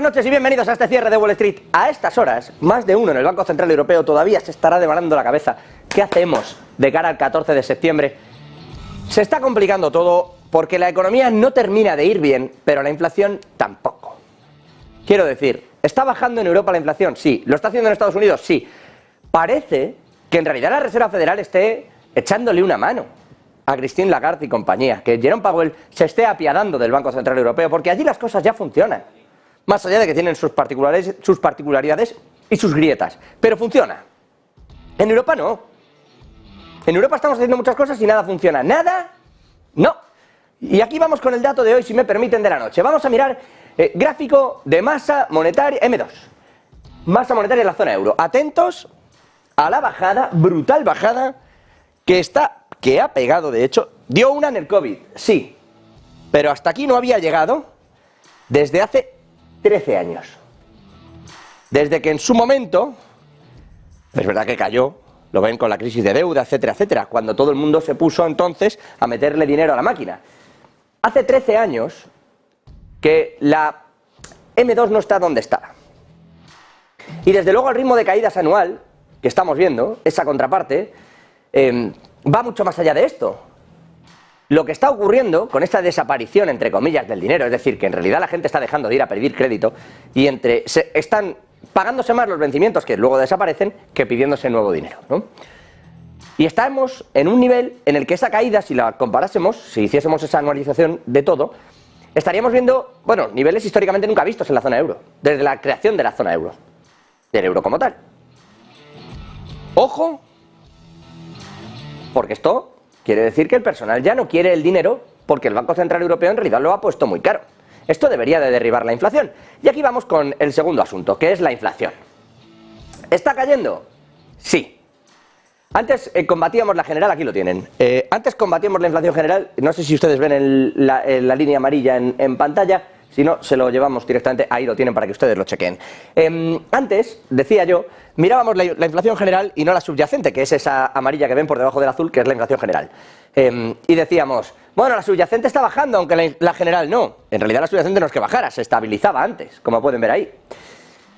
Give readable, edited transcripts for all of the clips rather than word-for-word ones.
noches y bienvenidos a este cierre de Wall Street. A estas horas, más de uno en el Banco Central Europeo todavía se estará devanando la cabeza. ¿Qué hacemos de cara al 14 de septiembre? Se está complicando todo porque la economía no termina de ir bien, pero la inflación tampoco. Quiero decir, ¿está bajando en Europa la inflación? Sí. ¿Lo está haciendo en Estados Unidos? Sí. Parece que en realidad la Reserva Federal esté echándole una mano a Christine Lagarde y compañía, que Jerome Powell se esté apiadando del Banco Central Europeo, porque allí las cosas ya funcionan. Más allá de que tienen sus particularidades y sus grietas. Pero funciona. En Europa no. En Europa estamos haciendo muchas cosas y nada funciona. ¿Nada? No. Y aquí vamos con el dato de hoy, si me permiten, de la noche. Vamos a mirar gráfico de masa monetaria, M2. Masa monetaria en la zona euro. Atentos a la bajada, brutal bajada, que ha pegado, de hecho. Dio una en el COVID, sí. Pero hasta aquí no había llegado desde hace 13 años. Desde que en su momento, es verdad que cayó, lo ven con la crisis de deuda, etcétera, etcétera, cuando todo el mundo se puso entonces a meterle dinero a la máquina. Hace 13 años que la M2 no está donde está. Y desde luego el ritmo de caídas anual que estamos viendo, esa contraparte, va mucho más allá de esto. Lo que está ocurriendo con esta desaparición, entre comillas, del dinero, es decir, que en realidad la gente está dejando de ir a pedir crédito y están pagándose más los vencimientos que luego desaparecen que pidiéndose nuevo dinero, ¿no? Y estamos en un nivel en el que esa caída, si la comparásemos, si hiciésemos esa anualización de todo, estaríamos viendo, bueno, niveles históricamente nunca vistos en la zona euro, desde la creación de la zona euro, del euro como tal. Ojo, porque esto quiere decir que el personal ya no quiere el dinero porque el Banco Central Europeo en realidad lo ha puesto muy caro. Esto debería de derribar la inflación. Y aquí vamos con el segundo asunto, que es la inflación. ¿Está cayendo? Sí. Antes combatíamos la general, aquí lo tienen. Antes combatíamos la inflación general, no sé si ustedes ven la línea amarilla en pantalla, si no, se lo llevamos directamente, ahí lo tienen para que ustedes lo chequen. Antes, decía yo, mirábamos la inflación general y no la subyacente, que es esa amarilla que ven por debajo del azul, que es la inflación general. Y decíamos, bueno, la subyacente está bajando, aunque la general no. En realidad la subyacente no es que bajara, se estabilizaba antes, como pueden ver ahí.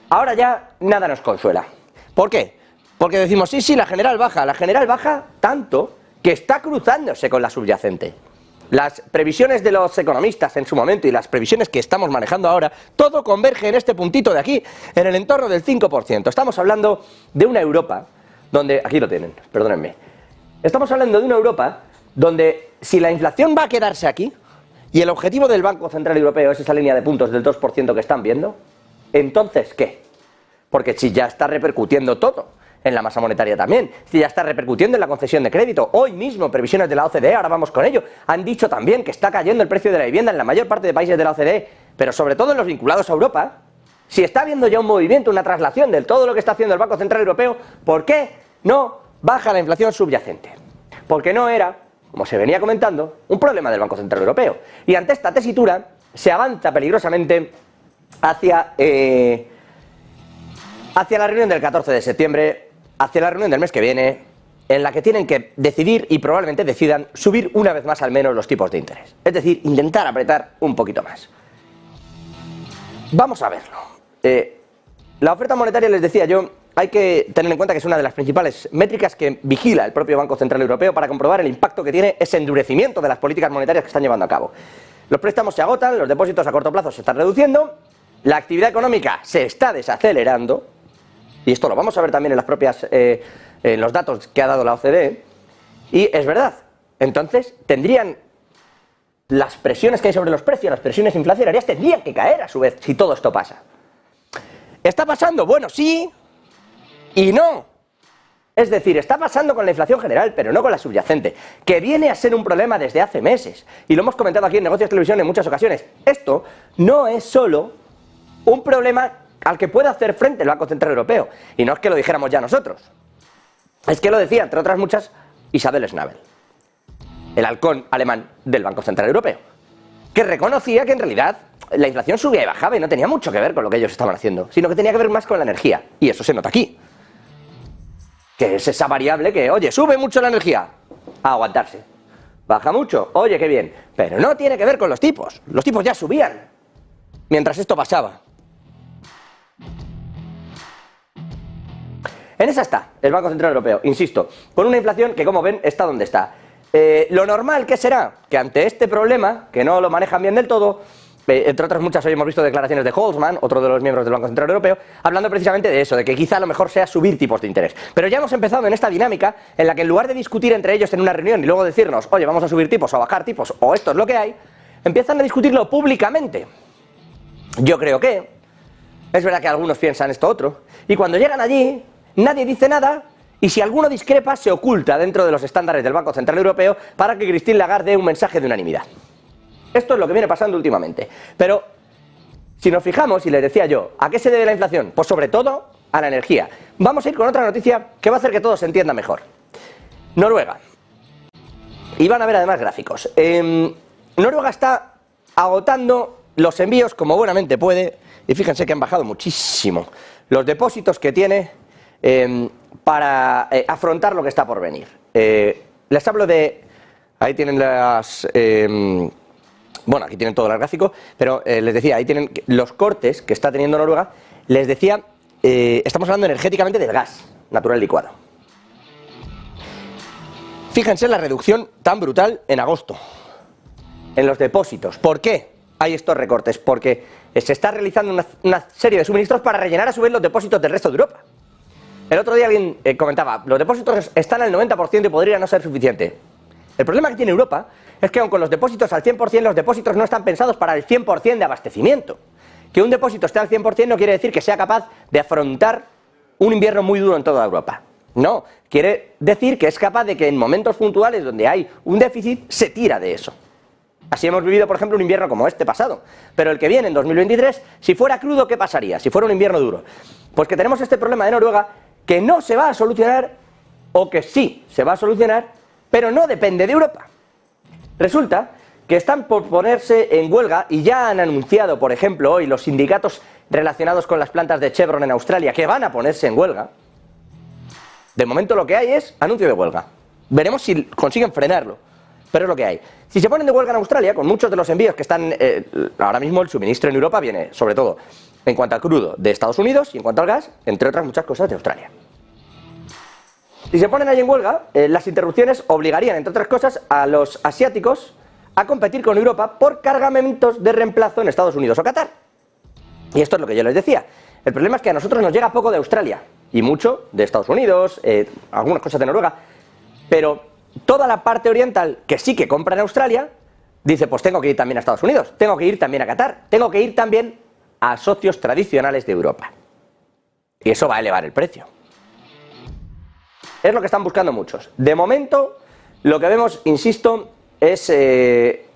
Ahora ya nada nos consuela. ¿Por qué? Porque decimos, sí, la general baja tanto que está cruzándose con la subyacente. Las previsiones de los economistas en su momento y las previsiones que estamos manejando ahora, todo converge en este puntito de aquí, en el entorno del 5%. Estamos hablando de una Europa donde, aquí lo tienen, perdónenme, estamos hablando de una Europa donde si la inflación va a quedarse aquí y el objetivo del Banco Central Europeo es esa línea de puntos del 2% que están viendo, entonces ¿qué? Porque si ya está repercutiendo todo en la masa monetaria también, si ya está repercutiendo en la concesión de crédito, hoy mismo previsiones de la OCDE, ahora vamos con ello, han dicho también que está cayendo el precio de la vivienda en la mayor parte de países de la OCDE, pero sobre todo en los vinculados a Europa. Si está habiendo ya un movimiento, una traslación de todo lo que está haciendo el Banco Central Europeo, ¿por qué no baja la inflación subyacente? Porque no era, como se venía comentando, un problema del Banco Central Europeo. Y ante esta tesitura se avanza peligrosamente hacia la reunión del 14 de septiembre, hacia la reunión del mes que viene, en la que tienen que decidir y probablemente decidan subir una vez más al menos los tipos de interés. Es decir, intentar apretar un poquito más. Vamos a verlo. La oferta monetaria, les decía yo, hay que tener en cuenta que es una de las principales métricas que vigila el propio Banco Central Europeo para comprobar el impacto que tiene ese endurecimiento de las políticas monetarias que están llevando a cabo. Los préstamos se agotan, los depósitos a corto plazo se están reduciendo, la actividad económica se está desacelerando, y esto lo vamos a ver también en las propias, en los datos que ha dado la OCDE, y es verdad. Entonces, tendrían las presiones que hay sobre los precios, las presiones inflacionarias, tendrían que caer a su vez si todo esto pasa. ¿Está pasando? Bueno, sí y no. Es decir, está pasando con la inflación general, pero no con la subyacente, que viene a ser un problema desde hace meses, y lo hemos comentado aquí en Negocios Televisión en muchas ocasiones. Esto no es solo un problema al que puede hacer frente el Banco Central Europeo. Y no es que lo dijéramos ya nosotros. Es que lo decía, entre otras muchas, Isabel Schnabel, el halcón alemán del Banco Central Europeo, que reconocía que en realidad la inflación subía y bajaba y no tenía mucho que ver con lo que ellos estaban haciendo, sino que tenía que ver más con la energía. Y eso se nota aquí. Que es esa variable que, oye, sube mucho la energía, a aguantarse. Baja mucho, oye, qué bien. Pero no tiene que ver con los tipos. Los tipos ya subían mientras esto pasaba. En esa está el Banco Central Europeo, insisto, con una inflación que, como ven, está donde está. Lo normal, ¿qué será? Que ante este problema, que no lo manejan bien del todo, entre otras muchas, hoy hemos visto declaraciones de Holzmann, otro de los miembros del Banco Central Europeo, hablando precisamente de eso, de que quizá lo mejor sea subir tipos de interés. Pero ya hemos empezado en esta dinámica en la que en lugar de discutir entre ellos en una reunión y luego decirnos, oye, vamos a subir tipos o a bajar tipos, o esto es lo que hay, empiezan a discutirlo públicamente. Yo creo que es verdad que algunos piensan esto otro, y cuando llegan allí, nadie dice nada, y si alguno discrepa, se oculta dentro de los estándares del Banco Central Europeo para que Christine Lagarde dé un mensaje de unanimidad. Esto es lo que viene pasando últimamente. Pero, si nos fijamos, y les decía yo, ¿a qué se debe la inflación? Pues sobre todo a la energía. Vamos a ir con otra noticia que va a hacer que todo se entienda mejor. Noruega. Y van a ver además gráficos. Noruega está agotando los envíos como buenamente puede, y fíjense que han bajado muchísimo los depósitos que tiene para afrontar lo que está por venir. Les hablo de... Ahí tienen las... bueno, aquí tienen todo el gráfico, pero les decía, ahí tienen los cortes que está teniendo Noruega. Les decía, estamos hablando energéticamente del gas natural licuado. Fíjense la reducción tan brutal en agosto, en los depósitos. ¿Por qué hay estos recortes? Porque se está realizando una serie de suministros para rellenar a su vez los depósitos del resto de Europa. El otro día alguien comentaba, los depósitos están al 90% y podría no ser suficiente. El problema que tiene Europa es que aun con los depósitos al 100%, los depósitos no están pensados para el 100% de abastecimiento. Que un depósito esté al 100% no quiere decir que sea capaz de afrontar un invierno muy duro en toda Europa. No, quiere decir que es capaz de que en momentos puntuales donde hay un déficit, se tira de eso. Así hemos vivido, por ejemplo, un invierno como este pasado. Pero el que viene en 2023, si fuera crudo, ¿qué pasaría? Si fuera un invierno duro. Pues que tenemos este problema de Noruega que no se va a solucionar, o que sí se va a solucionar, pero no depende de Europa. Resulta que están por ponerse en huelga y ya han anunciado, por ejemplo, hoy los sindicatos relacionados con las plantas de Chevron en Australia que van a ponerse en huelga. De momento lo que hay es anuncio de huelga. Veremos si consiguen frenarlo, pero es lo que hay. Si se ponen de huelga en Australia, con muchos de los envíos que están... ahora mismo el suministro en Europa viene, sobre todo, en cuanto al crudo, de Estados Unidos y en cuanto al gas, entre otras muchas cosas, de Australia. Si se ponen ahí en huelga, las interrupciones obligarían, entre otras cosas, a los asiáticos a competir con Europa por cargamentos de reemplazo en Estados Unidos o Qatar. Y esto es lo que yo les decía. El problema es que a nosotros nos llega poco de Australia y mucho de Estados Unidos, algunas cosas de Noruega, pero toda la parte oriental que sí que compra en Australia, dice, pues tengo que ir también a Estados Unidos, tengo que ir también a Qatar, tengo que ir también a socios tradicionales de Europa. Y eso va a elevar el precio. Es lo que están buscando muchos. De momento, lo que vemos, insisto, es este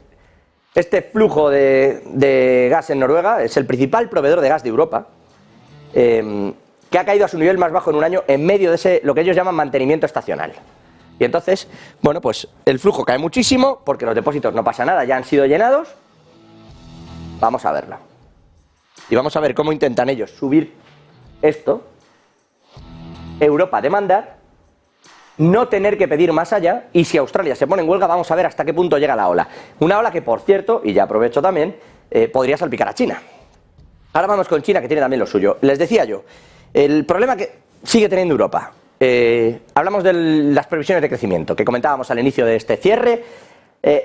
flujo de gas en Noruega. Es el principal proveedor de gas de Europa, que ha caído a su nivel más bajo en un año en medio de ese, lo que ellos llaman mantenimiento estacional. Y entonces, bueno, pues el flujo cae muchísimo porque los depósitos no pasa nada, ya han sido llenados. Vamos a verlo. Y vamos a ver cómo intentan ellos subir esto. Europa demandar, no tener que pedir más allá, y si Australia se pone en huelga, vamos a ver hasta qué punto llega la ola. Una ola que, por cierto, y ya aprovecho también, podría salpicar a China. Ahora vamos con China, que tiene también lo suyo. Les decía yo, el problema que sigue teniendo Europa. Hablamos de las previsiones de crecimiento, que comentábamos al inicio de este cierre.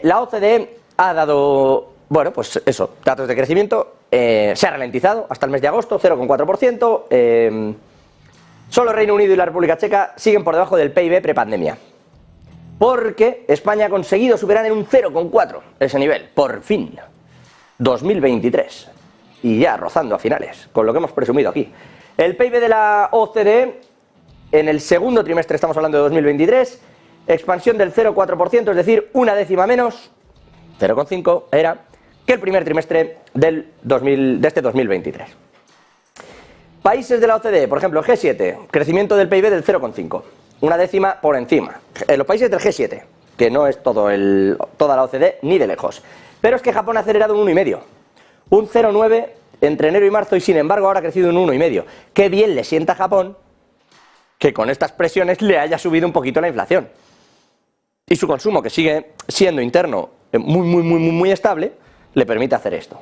La OCDE ha dado, bueno, pues eso, datos de crecimiento, se ha ralentizado hasta el mes de agosto, 0,4%, solo Reino Unido y la República Checa siguen por debajo del PIB prepandemia. Porque España ha conseguido superar en un 0,4 ese nivel, por fin, 2023. Y ya rozando a finales, con lo que hemos presumido aquí. El PIB de la OCDE, en el segundo trimestre, estamos hablando de 2023, expansión del 0,4%, es decir, una décima menos, 0,5 era, que el primer trimestre de este 2023. Países de la OCDE, por ejemplo, G7, crecimiento del PIB del 0,5, una décima por encima. Los países del G7, que no es toda la OCDE ni de lejos. Pero es que Japón ha acelerado un 1,5, un 0,9 entre enero y marzo, y sin embargo ahora ha crecido un 1,5. Qué bien le sienta a Japón que con estas presiones le haya subido un poquito la inflación. Y su consumo, que sigue siendo interno muy estable, le permite hacer esto.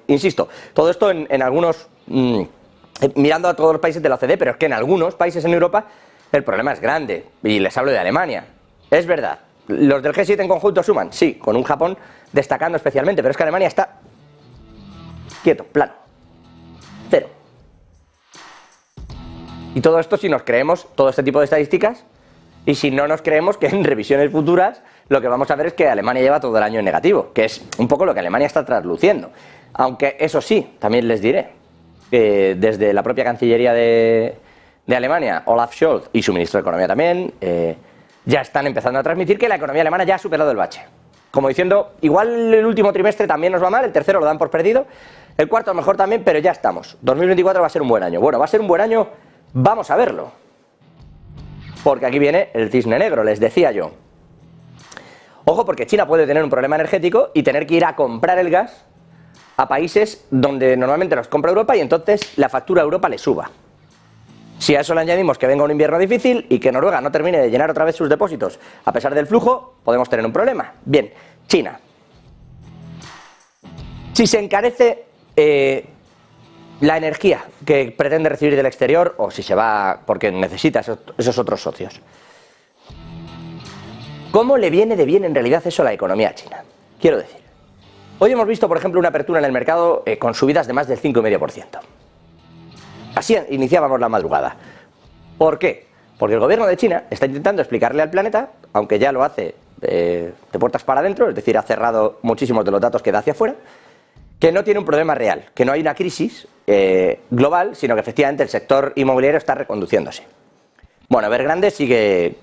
Insisto, todo esto en algunos mirando a todos los países de la OCDE, pero es que en algunos países en Europa el problema es grande, y les hablo de Alemania. Es verdad, los del G7 en conjunto suman, sí, con un Japón destacando especialmente, pero es que Alemania está quieto, plano, cero. Y todo esto si nos creemos todo este tipo de estadísticas, y si no nos creemos que en revisiones futuras lo que vamos a ver es que Alemania lleva todo el año en negativo, que es un poco lo que Alemania está trasluciendo. Aunque eso sí, también les diré, que desde la propia Cancillería de Alemania, Olaf Scholz, y su ministro de Economía también, ya están empezando a transmitir que la economía alemana ya ha superado el bache. Como diciendo, igual el último trimestre también nos va mal, el tercero lo dan por perdido, el cuarto a lo mejor también, pero ya estamos. 2024 va a ser un buen año. Bueno, va a ser un buen año, vamos a verlo. Porque aquí viene el cisne negro, les decía yo. Ojo, porque China puede tener un problema energético y tener que ir a comprar el gas a países donde normalmente los compra Europa y entonces la factura a Europa le suba. Si a eso le añadimos que venga un invierno difícil y que Noruega no termine de llenar otra vez sus depósitos a pesar del flujo, podemos tener un problema. Bien, China. Si se encarece la energía que pretende recibir del exterior, o si se va porque necesita esos otros socios, ¿cómo le viene de bien en realidad eso a la economía china? Quiero decir, hoy hemos visto por ejemplo una apertura en el mercado con subidas de más del 5,5%. Así iniciábamos la madrugada. ¿Por qué? Porque el gobierno de China está intentando explicarle al planeta, aunque ya lo hace de puertas para adentro, es decir, ha cerrado muchísimos de los datos que da hacia afuera, que no tiene un problema real, que no hay una crisis global, sino que efectivamente el sector inmobiliario está reconduciéndose. Bueno, Evergrande sigue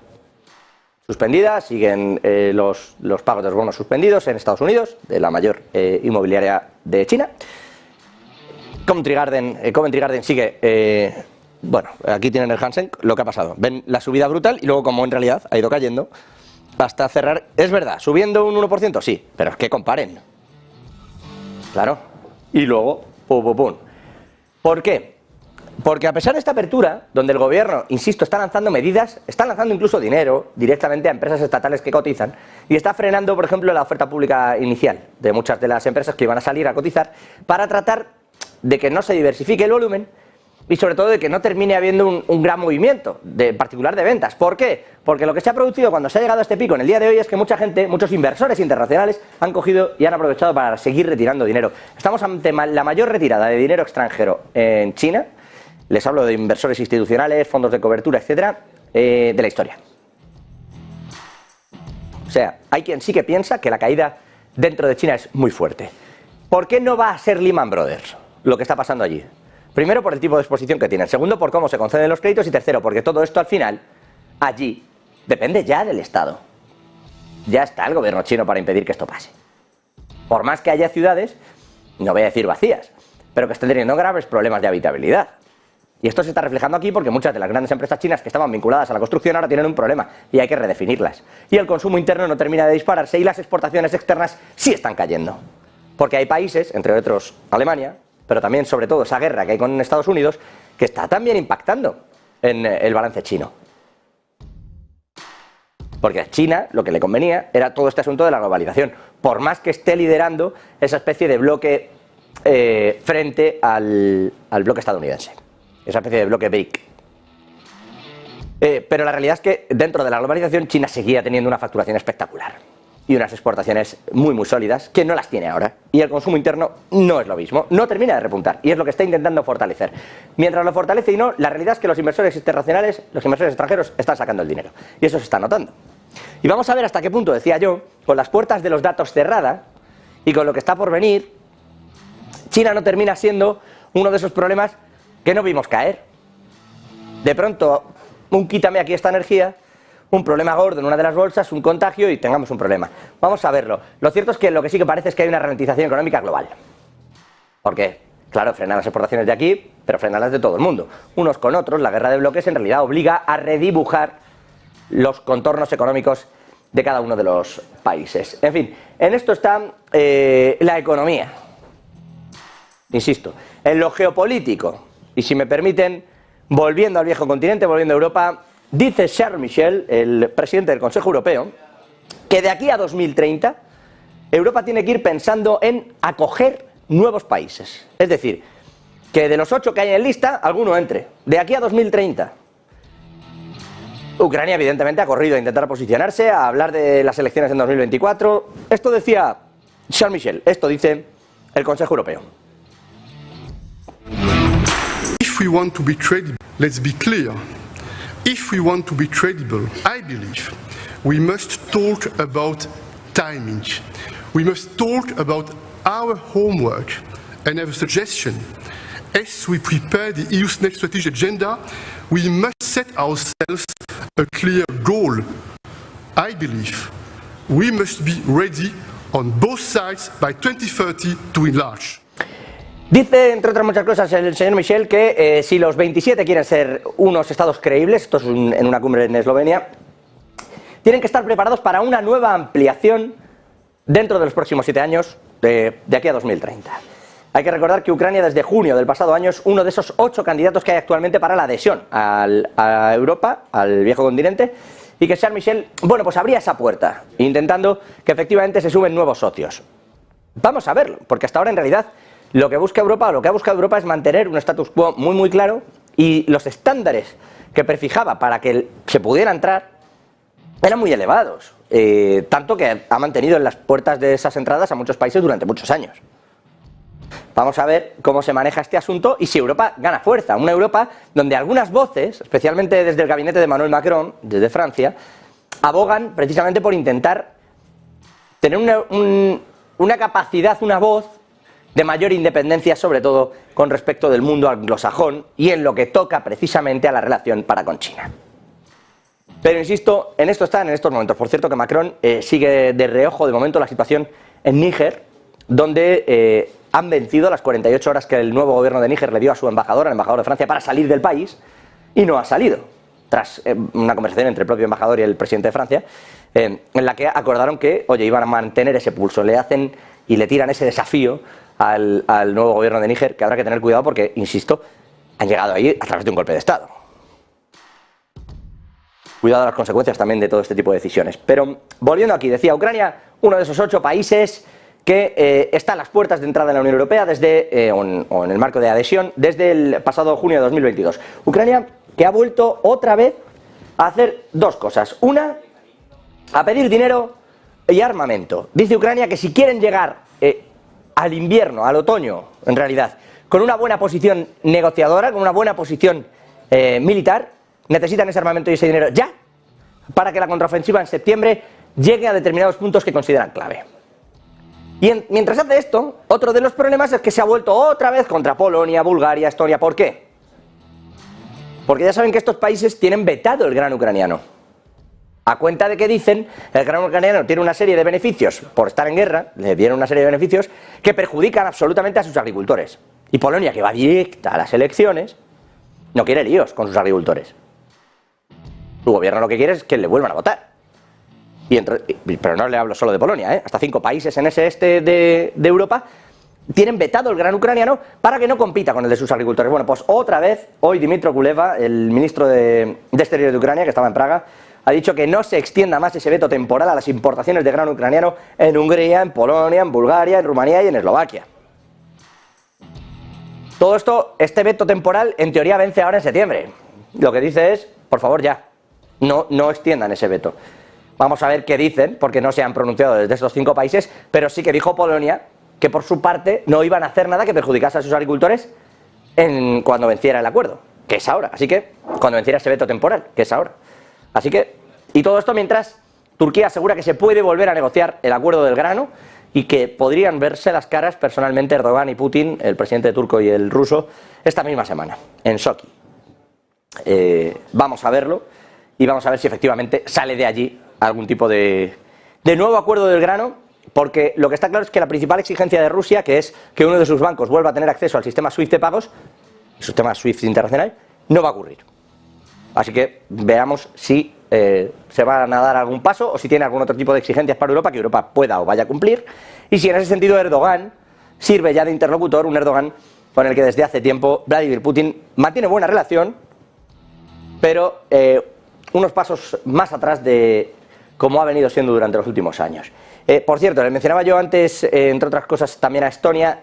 suspendida, siguen los pagos de los bonos suspendidos en Estados Unidos, de la mayor inmobiliaria de China. Coventry Garden sigue, bueno, aquí tienen el Hansen, lo que ha pasado. Ven la subida brutal y luego como en realidad ha ido cayendo hasta cerrar. Es verdad, subiendo un 1%, sí, pero es que comparen. Claro, y luego, pum, pum, pum. ¿Por qué? Porque a pesar de esta apertura, donde el gobierno, insisto, está lanzando medidas, está lanzando incluso dinero directamente a empresas estatales que cotizan y está frenando, por ejemplo, la oferta pública inicial de muchas de las empresas que iban a salir a cotizar para tratar de que no se diversifique el volumen y sobre todo de que no termine habiendo un gran movimiento, en particular de ventas. ¿Por qué? Porque lo que se ha producido cuando se ha llegado a este pico en el día de hoy es que mucha gente, muchos inversores internacionales han cogido y han aprovechado para seguir retirando dinero. Estamos ante la mayor retirada de dinero extranjero en China, les hablo de inversores institucionales, fondos de cobertura, etcétera, de la historia. O sea, hay quien sí que piensa que la caída dentro de China es muy fuerte. ¿Por qué no va a ser Lehman Brothers lo que está pasando allí? Primero, por el tipo de exposición que tienen. Segundo, por cómo se conceden los créditos. Y tercero, porque todo esto al final, allí, depende ya del Estado. Ya está el gobierno chino para impedir que esto pase. Por más que haya ciudades, no voy a decir vacías, pero que estén teniendo graves problemas de habitabilidad. Y esto se está reflejando aquí porque muchas de las grandes empresas chinas que estaban vinculadas a la construcción ahora tienen un problema y hay que redefinirlas. Y el consumo interno no termina de dispararse y las exportaciones externas sí están cayendo. Porque hay países, entre otros Alemania, pero también sobre todo esa guerra que hay con Estados Unidos, que está también impactando en el balance chino. Porque a China lo que le convenía era todo este asunto de la globalización, por más que esté liderando esa especie de bloque frente al bloque estadounidense, esa especie de bloque BRIC. Pero la realidad es que dentro de la globalización China seguía teniendo una facturación espectacular y unas exportaciones muy muy sólidas que no las tiene ahora, y el consumo interno no es lo mismo, no termina de repuntar y es lo que está intentando fortalecer. Mientras lo fortalece y no, la realidad es que los inversores internacionales, los inversores extranjeros están sacando el dinero y eso se está notando. Y vamos a ver hasta qué punto, decía yo, con las puertas de los datos cerradas y con lo que está por venir, China no termina siendo uno de esos problemas que no vimos caer. De pronto, quítame aquí esta energía, un problema gordo en una de las bolsas, un contagio y tengamos un problema. Vamos a verlo. Lo cierto es que lo que sí que parece es que hay una ralentización económica global. Porque, claro, frenan las exportaciones de aquí, pero frenan las de todo el mundo. Unos con otros, la guerra de bloques en realidad obliga a redibujar los contornos económicos de cada uno de los países. En fin, en esto está la economía. Insisto, en lo geopolítico, y si me permiten, volviendo al viejo continente, volviendo a Europa, dice Charles Michel, el presidente del Consejo Europeo, que de aquí a 2030 Europa tiene que ir pensando en acoger nuevos países. Es decir, que de los 8 que hay en lista, alguno entre, de aquí a 2030. Ucrania evidentemente ha corrido a intentar posicionarse, a hablar de las elecciones en 2024. Esto decía Charles Michel, esto dice el Consejo Europeo. If we want to be credible, let's be clear. If we want to be credible, I believe we must talk about timing. We must talk about our homework and have a suggestion. As we prepare the EU's next strategic agenda, we must set ourselves a clear goal. I believe we must be ready on both sides by 2030 to enlarge. Dice, entre otras muchas cosas, el señor Michel que si los 27 quieren ser unos estados creíbles, esto es en una cumbre en Eslovenia, tienen que estar preparados para una nueva ampliación dentro de los próximos 7 años, de aquí a 2030. Hay que recordar que Ucrania desde junio del pasado año es uno de esos 8 candidatos que hay actualmente para la adhesión a Europa, al viejo continente, y que Charles Michel, bueno, pues abría esa puerta, intentando que efectivamente se sumen nuevos socios. Vamos a verlo, porque hasta ahora en realidad lo que busca Europa, o lo que ha buscado Europa es mantener un status quo muy claro, y los estándares que prefijaba para que se pudiera entrar eran muy elevados, tanto que ha mantenido en las puertas de esas entradas a muchos países durante muchos años. Vamos a ver cómo se maneja este asunto y si Europa gana fuerza. Una Europa donde algunas voces, especialmente desde el gabinete de Emmanuel Macron, desde Francia, abogan precisamente por intentar tener una capacidad, una voz de mayor independencia, sobre todo con respecto del mundo anglosajón y en lo que toca precisamente a la relación para con China. Pero insisto, en esto están en estos momentos. Por cierto que Macron sigue de reojo de momento la situación en Níger, donde han vencido las 48 horas que el nuevo gobierno de Níger le dio a su embajador, al embajador de Francia, para salir del país, y no ha salido, tras una conversación entre el propio embajador y el presidente de Francia, en la que acordaron que, oye, iban a mantener ese pulso, le hacen y le tiran ese desafío al nuevo gobierno de Níger, que habrá que tener cuidado porque, insisto, han llegado ahí a través de un golpe de Estado. Cuidado a las consecuencias también de todo este tipo de decisiones. Pero, volviendo aquí, decía Ucrania, uno de esos 8 países que está a las puertas de entrada en la Unión Europea desde, o en el marco de adhesión desde el pasado junio de 2022. Ucrania que ha vuelto otra vez a hacer 2 cosas. Una, a pedir dinero y armamento. Dice Ucrania que si quieren llegar al invierno, al otoño, en realidad, con una buena posición negociadora, con una buena posición militar, necesitan ese armamento y ese dinero ya, para que la contraofensiva en septiembre llegue a determinados puntos que consideran clave. Y mientras hace esto, otro de los problemas es que se ha vuelto otra vez contra Polonia, Bulgaria, Estonia. ¿Por qué? Porque ya saben que estos países tienen vetado el grano ucraniano. A cuenta de que dicen, el grano ucraniano tiene una serie de beneficios por estar en guerra, le dieron una serie de beneficios que perjudican absolutamente a sus agricultores. Y Polonia, que va directa a las elecciones, no quiere líos con sus agricultores. Su gobierno lo que quiere es que le vuelvan a votar. Pero no le hablo solo de Polonia, hasta 5 países en ese este de Europa tienen vetado el grano ucraniano para que no compita con el de sus agricultores. Bueno, pues otra vez, hoy Dmytro Kuleba, el ministro de Exteriores de Ucrania, que estaba en Praga, ha dicho que no se extienda más ese veto temporal a las importaciones de grano ucraniano en Hungría, en Polonia, en Bulgaria, en Rumanía y en Eslovaquia. Todo esto, este veto temporal, en teoría vence ahora en septiembre. Lo que dice es, por favor ya, no extiendan ese veto. Vamos a ver qué dicen, porque no se han pronunciado desde estos 5 países, pero sí que dijo Polonia que por su parte no iban a hacer nada que perjudicase a sus agricultores cuando venciera el acuerdo, que es ahora. Así que, cuando venciera ese veto temporal, que es ahora. Así que, y todo esto mientras Turquía asegura que se puede volver a negociar el acuerdo del grano y que podrían verse las caras personalmente Erdogan y Putin, el presidente turco y el ruso, esta misma semana, en Sochi. Vamos a verlo y vamos a ver si efectivamente sale de allí algún tipo de nuevo acuerdo del grano, porque lo que está claro es que la principal exigencia de Rusia, que es que uno de sus bancos vuelva a tener acceso al sistema SWIFT de pagos, el sistema SWIFT internacional, no va a ocurrir. Así que veamos si se van a dar algún paso o si tiene algún otro tipo de exigencias para Europa que Europa pueda o vaya a cumplir, y si en ese sentido Erdogan sirve ya de interlocutor, un Erdogan con el que desde hace tiempo Vladimir Putin mantiene buena relación, pero unos pasos más atrás de como ha venido siendo durante los últimos años. Por cierto, les mencionaba yo antes, entre otras cosas, también a Estonia.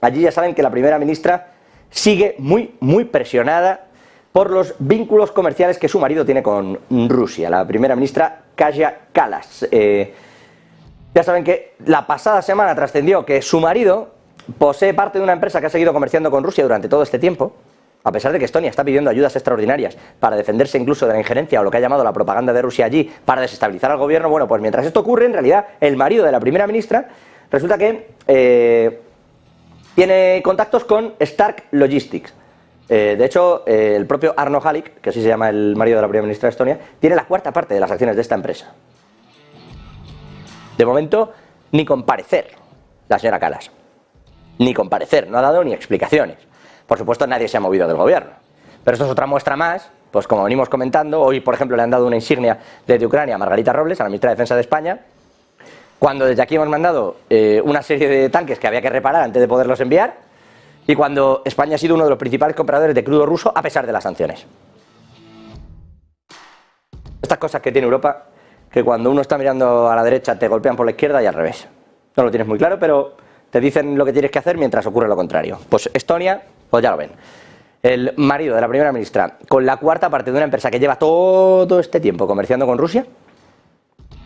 Allí ya saben que la primera ministra sigue muy presionada por los vínculos comerciales que su marido tiene con Rusia, la primera ministra Kaja Kallas. Ya saben que la pasada semana trascendió que su marido posee parte de una empresa que ha seguido comerciando con Rusia durante todo este tiempo, a pesar de que Estonia está pidiendo ayudas extraordinarias para defenderse incluso de la injerencia o lo que ha llamado la propaganda de Rusia allí para desestabilizar al gobierno. Bueno, pues mientras esto ocurre, en realidad el marido de la primera ministra resulta que tiene contactos con Stark Logistics. De hecho, el propio Arno Halik, que así se llama el marido de la primera ministra de Estonia, tiene la cuarta parte de las acciones de esta empresa. De momento, ni comparecer la señora Kallas. Ni comparecer, no ha dado ni explicaciones. Por supuesto, nadie se ha movido del gobierno. Pero esto es otra muestra más, pues como venimos comentando, hoy por ejemplo le han dado una insignia desde Ucrania a Margarita Robles, a la ministra de Defensa de España, cuando desde aquí hemos mandado una serie de tanques que había que reparar antes de poderlos enviar, y cuando España ha sido uno de los principales compradores de crudo ruso a pesar de las sanciones. Estas cosas que tiene Europa, que cuando uno está mirando a la derecha te golpean por la izquierda y al revés. No lo tienes muy claro, pero te dicen lo que tienes que hacer mientras ocurre lo contrario. Pues Estonia, pues ya lo ven. El marido de la primera ministra, con la cuarta parte de una empresa que lleva todo este tiempo comerciando con Rusia,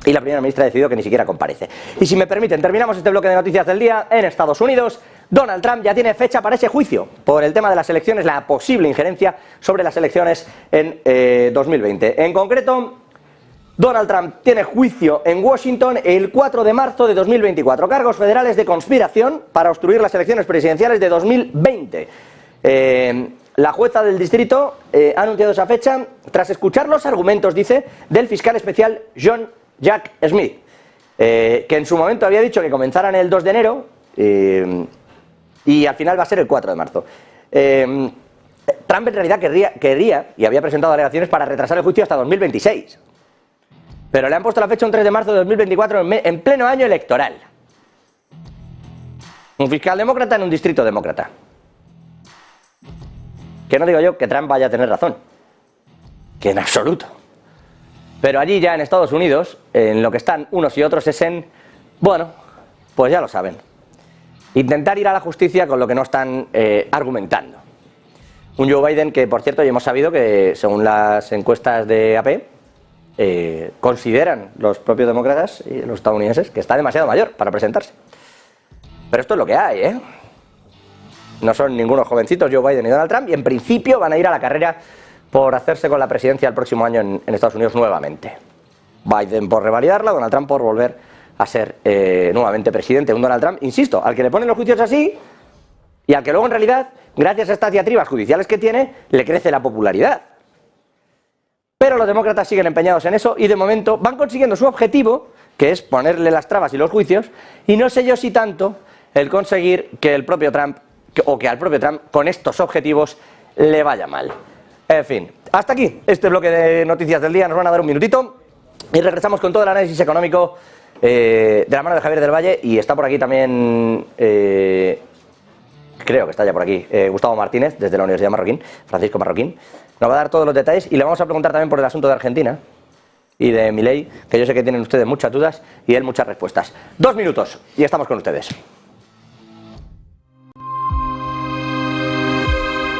y la primera ministra ha decidido que ni siquiera comparece. Y si me permiten, terminamos este bloque de noticias del día en Estados Unidos. Donald Trump ya tiene fecha para ese juicio por el tema de las elecciones, la posible injerencia sobre las elecciones en 2020. En concreto, Donald Trump tiene juicio en Washington el 4 de marzo de 2024. Cargos federales de conspiración para obstruir las elecciones presidenciales de 2020. La jueza del distrito ha anunciado esa fecha tras escuchar los argumentos, dice, del fiscal especial John Jack Smith, que en su momento había dicho que comenzaran el 2 de enero y al final va a ser el 4 de marzo. Trump en realidad querría y había presentado alegaciones para retrasar el juicio hasta 2026. Pero le han puesto la fecha un 3 de marzo de 2024 en pleno año electoral. Un fiscal demócrata en un distrito demócrata. Que no digo yo que Trump vaya a tener razón. Que en absoluto. Pero allí ya en Estados Unidos, en lo que están unos y otros es en... Bueno, pues ya lo saben. Intentar ir a la justicia con lo que no están argumentando. Un Joe Biden que, por cierto, ya hemos sabido que, según las encuestas de AP, consideran los propios demócratas y los estadounidenses que está demasiado mayor para presentarse. Pero esto es lo que hay, ¿eh? No son ningunos jovencitos Joe Biden y Donald Trump y en principio van a ir a la carrera por hacerse con la presidencia el próximo año en Estados Unidos nuevamente. Biden por revalidarla, Donald Trump por volver a ser nuevamente presidente. Un Donald Trump, insisto, al que le ponen los juicios así y al que luego en realidad, gracias a estas diatribas judiciales que tiene, le crece la popularidad. Pero los demócratas siguen empeñados en eso y de momento van consiguiendo su objetivo, que es ponerle las trabas y los juicios, y no sé yo si tanto el conseguir que el propio Trump, o que al propio Trump con estos objetivos le vaya mal. En fin, hasta aquí este bloque de noticias del día. Nos van a dar un minutito y regresamos con todo el análisis económico de la mano de Javier del Valle, y está por aquí también, creo que está ya por aquí, Gustavo Martínez desde la Universidad Marroquín, Francisco Marroquín. Nos va a dar todos los detalles y le vamos a preguntar también por el asunto de Argentina y de Milei, que yo sé que tienen ustedes muchas dudas y él muchas respuestas. 2 minutos y estamos con ustedes.